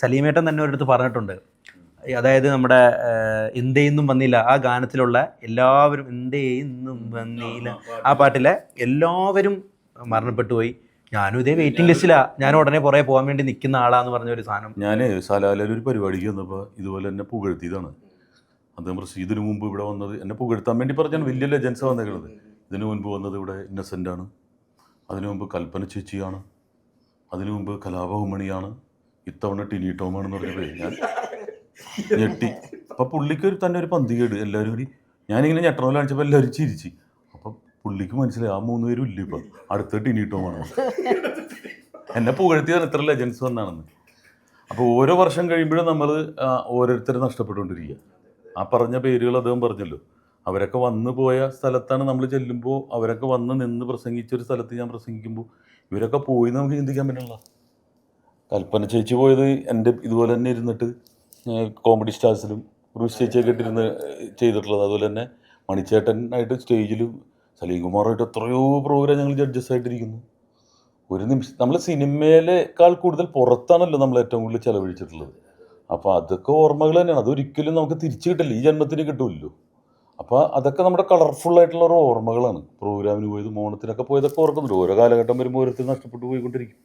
സലീമേട്ടൻ തന്നെ ഒരിടത്ത് പറഞ്ഞിട്ടുണ്ട്, അതായത് നമ്മുടെ ഇന്ത്യയൊന്നും വന്നില്ല ആ ഗാനത്തിലുള്ള എല്ലാവരും ഇന്ത്യയൊന്നും വന്നില്ല ആ പാട്ടിലെ എല്ലാവരും മരണപ്പെട്ടു പോയി. ഞാനും ഇതേ വെയിറ്റിംഗ് ലിസ്റ്റിലാ, ഞാൻ ഉടനെ പുറകെ പോകാൻ വേണ്ടി നിൽക്കുന്ന ആളാന്ന് പറഞ്ഞ ഒരു സാധനം. ഞാൻ സലാലയിൽ ഒരു പരിപാടിക്ക് വന്നപ്പോൾ ഇതുപോലെ എന്നെ പുകഴ്ത്തിയതാണ്. അദ്ദേഹം ഇതിനു മുമ്പ് ഇവിടെ വന്നത് എന്നെ പുകഴ്ത്താൻ വേണ്ടി പറഞ്ഞാണ് വലിയ ലെജൻസ് വന്നേക്കുന്നത്. ഇതിനു മുൻപ് വന്നത് ഇവിടെ ഇന്നസെൻ്റാണ്, അതിനു മുമ്പ് കൽപ്പന ചേച്ചിയാണ്, അതിനു മുമ്പ് കലാഭവമണിയാണ്, ഇത്തവണ ടിനി ടോമാണെന്ന് പറഞ്ഞപ്പോൾ ഞാൻ ഞെട്ടി. അപ്പം പുള്ളിക്ക് തന്നെ ഒരു പന്തികേട്. എല്ലാവരും കൂടി ഞാനിങ്ങനെ ഞെട്ടണോലെ കാണിച്ചപ്പോൾ എല്ലാവരും ചിരിച്ച്. അപ്പം പുള്ളിക്ക് മനസ്സിലായി ആ 3 പേരും ഇല്ല, ഇപ്പം അടുത്ത ടിനി ടോമാണ്. എന്നെ പുകഴ്ത്തിയതാണ് ഇത്ര ലെജൻസ് വന്നാണെന്ന്. അപ്പോൾ ഓരോ വർഷം കഴിയുമ്പോഴും നമ്മൾ ഓരോരുത്തരെ നഷ്ടപ്പെട്ടുകൊണ്ടിരിക്കുക. ആ പറഞ്ഞ പേരുകൾ അദ്ദേഹം പറഞ്ഞല്ലോ, അവരൊക്കെ വന്നു പോയ സ്ഥലത്താണ് നമ്മൾ ചെല്ലുമ്പോൾ, അവരൊക്കെ വന്ന് നിന്ന് പ്രസംഗിച്ചൊരു സ്ഥലത്ത് ഞാൻ പ്രസംഗിക്കുമ്പോൾ ഇവരൊക്കെ പോയി നമുക്ക് ചിന്തിക്കാൻ പറ്റില്ല. കൽപ്പന ചേച്ചി പോയത് എൻ്റെ ഇതുപോലെ തന്നെ ഇരുന്നിട്ട് കോമഡി സ്റ്റാർസിലും റുഷ് ചേച്ചിയൊക്കെ ഇട്ടിരുന്ന് ചെയ്തിട്ടുള്ളത്. അതുപോലെ തന്നെ മണിച്ചേട്ടനായിട്ട് സ്റ്റേജിലും സലീം കുമാറായിട്ട് എത്രയോ പ്രോഗ്രാം ഞങ്ങൾ ജഡ്ജസ് ആയിട്ടിരിക്കുന്നു. ഒരു നിമിഷം നമ്മൾ സിനിമയിലേക്കാൾ കൂടുതൽ പുറത്താണല്ലോ നമ്മൾ ഏറ്റവും കൂടുതൽ ചിലവഴിച്ചിട്ടുള്ളത്. അപ്പോൾ അതൊക്കെ ഓർമ്മകൾ തന്നെയാണ്. അതൊരിക്കലും നമുക്ക് തിരിച്ചു കിട്ടില്ല, ഈ ജന്മത്തിന് കിട്ടുമല്ലോ. അപ്പോൾ അതൊക്കെ നമ്മുടെ കളർഫുള്ളായിട്ടുള്ള ഓരോ ഓർമ്മകളാണ്. പ്രോഗ്രാമിന് പോയത്, ഓണത്തിനൊക്കെ പോയതൊക്കെ ഓർക്കുന്നുണ്ട്. ഓരോ കാലഘട്ടം വരുമ്പോൾ ഓരോരുത്തർ നഷ്ടപ്പെട്ടു പോയിക്കൊണ്ടിരിക്കും.